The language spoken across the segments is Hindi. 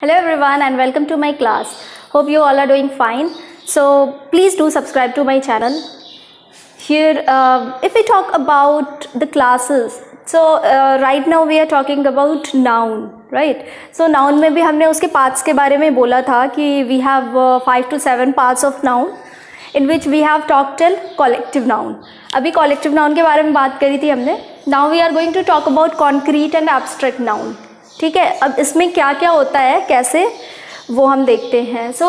Hello everyone and welcome to my class. Hope you all are doing fine. So please do subscribe to my channel. Here if we talk about the classes, so right now we are talking about noun, right? So noun में भी हमने उसके parts के बारे में बोला था कि we have 5 to 7 parts of noun in which we have talked till collective noun. अभी collective noun के बारे में बात करी थी हमने. Now we are going to talk about concrete and abstract noun. ठीक है, अब इसमें क्या क्या होता है, कैसे वो हम देखते हैं. So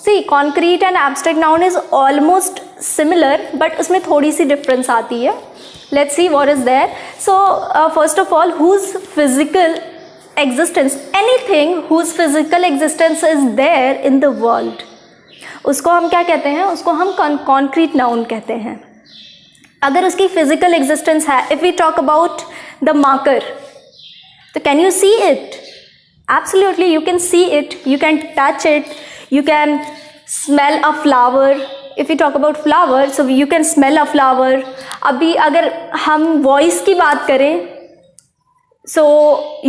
see concrete and abstract noun is almost similar but उसमें थोड़ी सी डिफरेंस आती है. Let's see what is there. So first of all, whose physical existence, anything whose physical existence is there in the world, उसको हम क्या कहते हैं, उसको हम कॉन्क्रीट नाउन कहते हैं. अगर उसकी फिजिकल एग्जिस्टेंस है, if we talk about the marker, so can you see it? Absolutely, you can see it, you can touch it, you can smell a flower. If we talk about flower, so you can smell a flower. अभी अगर हम voice की बात करें, so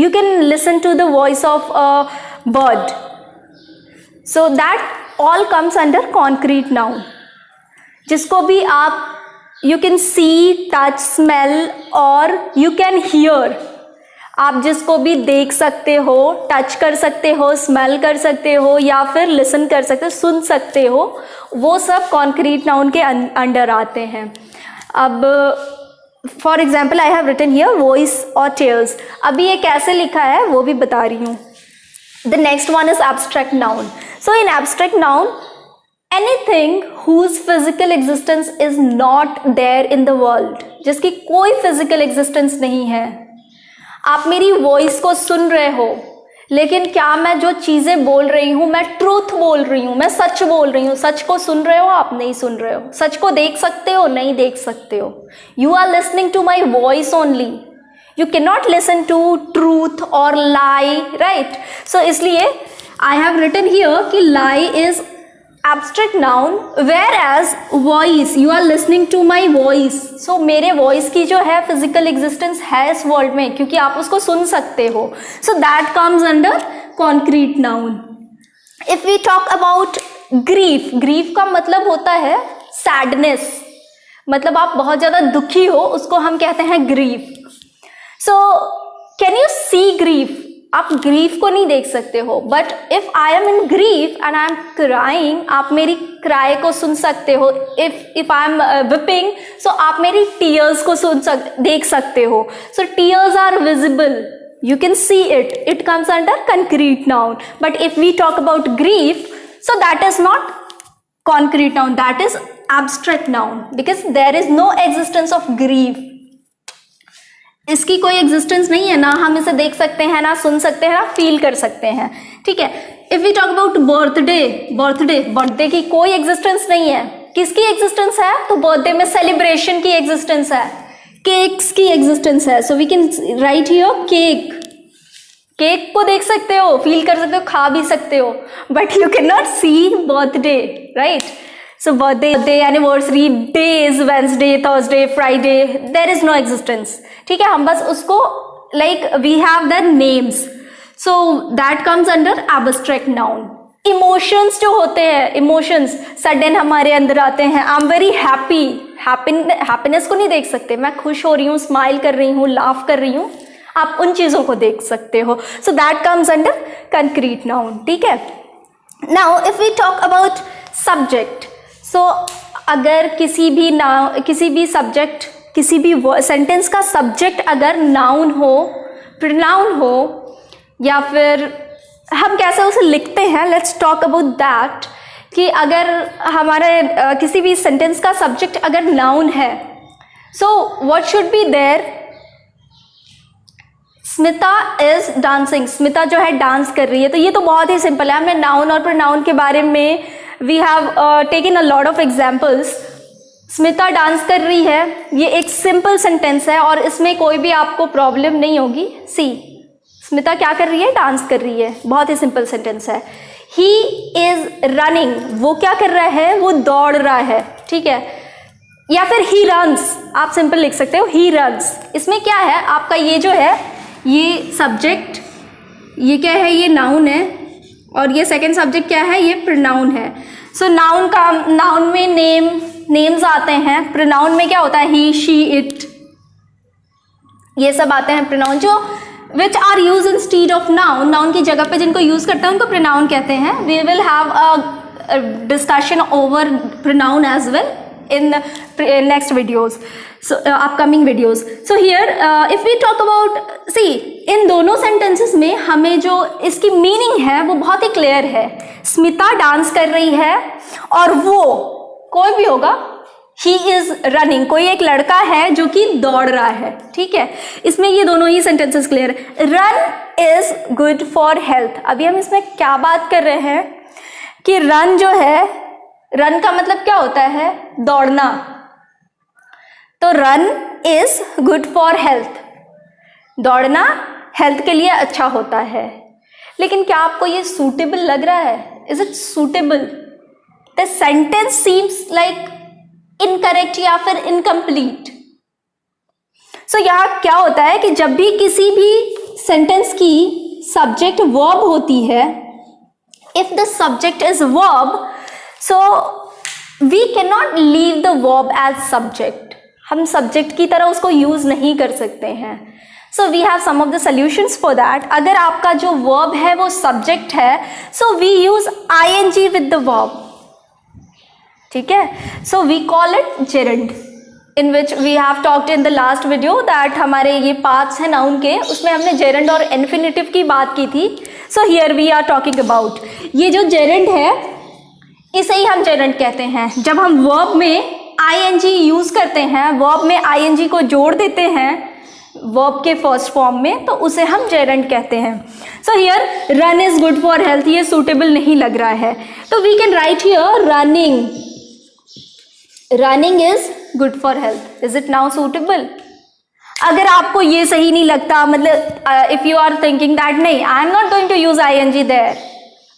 you can listen to the voice of a bird. So that all comes under concrete noun. जिसको भी आप you can see, touch, smell और you can hear. आप जिसको भी देख सकते हो, टच कर सकते हो, स्मेल कर सकते हो या फिर लिसन कर सकते हो, सुन सकते हो, वो सब कॉन्क्रीट नाउन के अंडर आते हैं. अब for example I have written here voice और टेल्स. अभी ये कैसे लिखा है वो भी बता रही हूँ. The next one is abstract noun. So in abstract noun, anything whose physical existence is not there in the world, जिसकी कोई फिजिकल एग्जिस्टेंस नहीं है. आप मेरी वॉइस को सुन रहे हो, लेकिन क्या मैं जो चीज़ें बोल रही हूँ, मैं ट्रूथ बोल रही हूँ, मैं सच बोल रही हूँ? सच को सुन रहे हो, आप नहीं सुन रहे हो. सच को देख सकते हो, नहीं देख सकते हो. You are listening to my voice only, you can not listen to truth और लाई, राइट? सो इसलिए आई हैव रिटन हियर कि लाई is abstract noun, whereas voice, you are listening to my voice. So मेरे voice की जो है physical existence है इस world में, क्योंकि आप उसको सुन सकते हो. So that comes under concrete noun. If we talk about grief, grief का मतलब होता है sadness, मतलब आप बहुत ज़्यादा दुखी हो, उसको हम कहते हैं grief. So can you see grief? आप ग्रीफ को नहीं देख सकते हो, but if I am in grief and I am crying, आप मेरी क्राई को सुन सकते हो. If I am weeping, so आप मेरी टीयर्स को देख सकते हो. So tears are visible, you can see it, it comes under concrete noun. But if we talk about grief, so that is not concrete noun, that is abstract noun, because there is no existence of grief. इसकी कोई एग्जिस्टेंस नहीं है, ना हम इसे देख सकते हैं, ना सुन सकते हैं, ना फील कर सकते हैं. ठीक है. If we talk about birthday की कोई एग्जिस्टेंस नहीं है. किसकी एग्जिस्टेंस है? तो बर्थडे में सेलिब्रेशन की एग्जिस्टेंस है, केक्स की एग्जिस्टेंस है. So we can write here cake. Cake को देख सकते हो, फील कर सकते हो, खा भी सकते हो, but you can not see birthday, right? So birthday, anniversary, days, Wednesday, Thursday, Friday, there is no existence. ठीक है, हम बस उसको like we have the names. So that comes under abstract noun. Emotions जो होते हैं, emotions sudden हमारे अंदर आते हैं. I'm very happy. Happiness को नहीं देख सकते. मैं खुश हो रही हूँ, स्माइल कर रही हूँ, लाफ कर रही हूँ, आप उन चीज़ों को देख सकते हो. So that comes under concrete noun. ठीक है. Now if we talk about subject, सो अगर किसी भी सब्जेक्ट, किसी भी सेंटेंस का सब्जेक्ट अगर नाउन हो, प्रोनाउन हो, या फिर हम कैसे उसे लिखते हैं, लेट्स टॉक अबाउट दैट. कि अगर हमारे किसी भी सेंटेंस का सब्जेक्ट अगर नाउन है, so what should be there? Smita is dancing. Smita जो है डांस कर रही है. तो ये तो बहुत ही सिंपल है. हमने नाउन और प्रोनाउन के बारे में we have taken a lot of examples. Smita dance कर रही है, ये एक सिंपल सेंटेंस है और इसमें कोई भी आपको प्रॉब्लम नहीं होगी. सी, स्मिता क्या कर रही है? डांस कर रही है. बहुत ही सिंपल सेंटेंस है. ही इज रनिंग, वो क्या कर रहा है? वो दौड़ रहा है. ठीक है. या फिर ही रन्स, आप सिंपल लिख सकते हो, ही रन्स. इसमें क्या है आपका? ये जो है, ये सब्जेक्ट, ये क्या है, ये नाउन है, और ये सेकंड सब्जेक्ट क्या है, ये प्रोनाउन है। सो नाउन में नेम्स आते हैं, प्रोनाउन में क्या होता है, ही, शी, इट, ये सब आते हैं प्रोनाउन, जो which are use instead of noun, noun की जगह पे जिनको यूज करते हैं उनको प्रोनाउन कहते हैं। We will have a discussion over pronoun as well in next videos, so upcoming videos. So here if we talk about, see, इन दोनों sentences में हमें जो इसकी meaning है वो बहुत ही clear है। स्मिता डांस कर रही है और वो कोई भी होगा, he is running, कोई एक लड़का है जो कि दौड़ रहा है, ठीक है। इसमें ये दोनों ही sentences clear है। run is good for health, अभी हम इसमें क्या बात कर रहे हैं कि run जो है, रन का मतलब क्या होता है, दौड़ना, तो run is good for health, दौड़ना हेल्थ के लिए अच्छा होता है। लेकिन क्या आपको ये सूटेबल लग रहा है, is it suitable? The sentence seems like incorrect या फिर इनकम्प्लीट। सो यहाँ क्या होता है कि जब भी किसी भी सेंटेंस की सब्जेक्ट वर्ब होती है, if the subject is verb, so we cannot leave the verb as subject, हम subject की तरह उसको use नहीं कर सकते हैं। so we have some of the solutions for that। अगर आपका जो verb है वो subject है, so we use ing with the verb, ठीक है। so we call it gerund, in which we have talked in the last video that हमारे ये parts हैं noun के, उसमें हमने gerund और infinitive की बात की थी। so here we are talking about ये जो gerund है, इसे ही हम जेरंड कहते हैं। जब हम वर्ब में ing यूज करते हैं, वर्ब में ing को जोड़ देते हैं वर्ब के फर्स्ट फॉर्म में, तो उसे हम जेरंड कहते हैं। So here run is good for health, ये सूटेबल नहीं लग रहा है, तो we can write here running, running is good for health. Is it now suitable? अगर आपको ये सही नहीं लगता, मतलब if you are thinking that नहीं, I am not going to use ing there,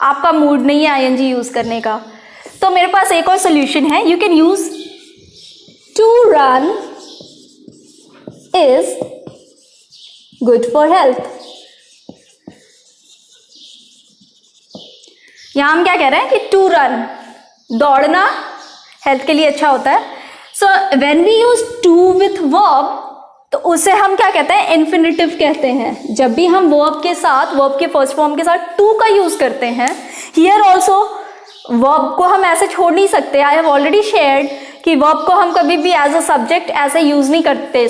आपका मूड नहीं है ing यूज करने का, तो मेरे पास एक और सोल्यूशन है। You can use to run is good for health. यहां हम क्या कह रहे हैं कि टू रन, दौड़ना हेल्थ के लिए अच्छा होता है। So when we use to with verb, तो उसे हम क्या कहते हैं, इन्फिनिटिव कहते हैं। जब भी हम वर्ब के साथ, वर्ब के फर्स्ट फॉर्म के साथ टू का यूज करते हैं, हियर ऑल्सो वर्ब को हम ऐसे छोड़ नहीं सकते। आई हैव ऑलरेडी शेयर्ड कि वर्ब को हम कभी भी एज अ सब्जेक्ट ऐसे यूज नहीं करते,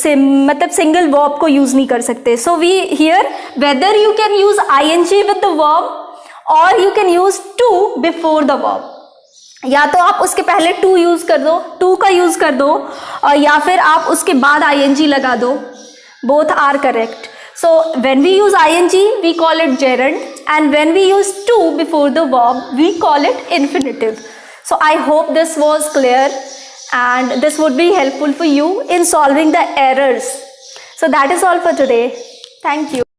मतलब सिंगल वर्ब को यूज नहीं कर सकते। So we here whether you can use ing with the verb और you can use to before the verb, या तो आप उसके पहले टू यूज कर दो, टू का यूज कर दो, और या फिर आप उसके बाद ing लगा दो, both are correct. So when we use ing, we call it gerund, and when we use to before the verb, we call it infinitive. So I hope this was clear and this would be helpful for you in solving the errors. So that is all for today. Thank you.